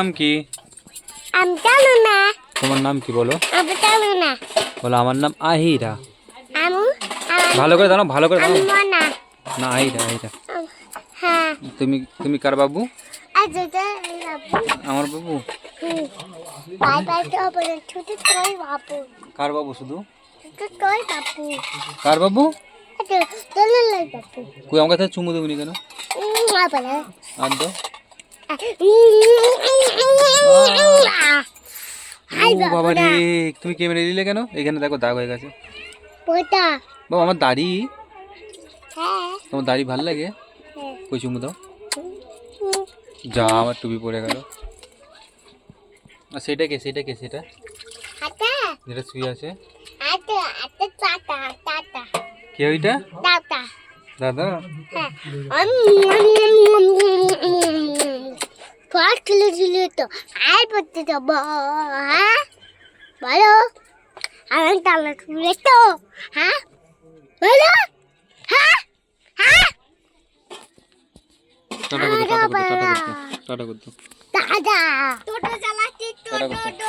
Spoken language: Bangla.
নাম কি? আমি জানি না। তোমার নাম কি বলো? আমি জানি না। বলো আমার নাম আহিরা। আমি ভালো করে দাঁড়াও, ভালো করে আমি দাঁড়াও। মনা। না, আহিরা আহিরা। হ্যাঁ। তুমি তুমি কার বাবু? আজ এটা আমার বাবু। বাই বাই তো বলে ছোট তোর বাবু। কার বাবু শুধু? ছোট তোর বাবু। কার বাবু? আচ্ছা তোর লাই বাবু। কই আমাকে তো চুমু দেবনি কেন? মা বলে। আর দাও। হাই ও বাবা বাবা রে, তুমি ক্যামেরা দিলে কেন? এখানে দেখো দাগ হয়ে গেছে। পোটা। বাবা আমার দাড়ি। হ্যাঁ। তোমার দাড়ি ভালো লাগে? হ্যাঁ। কই চুমু দাও। যা আমার টুপি পড়ে গেল। আর সেটা কে, সেটা কে, সেটা আটা। যেটা শুয়ে আছে? আটা আটা টাটা টাটা। কে ওইটা? টাটা। দাদা। হ্যাঁ। ফার্স্ট ছিল তো আর পড়তে যাব হ্যাঁ বলো আমি তাহলে তুলে তো হ্যাঁ বলো হ্যাঁ হ্যাঁ টাটা করতে, টাটা করতে, টাটা করতে, টাটা করতে। দাদা টোটো চালাচ্ছি টোটো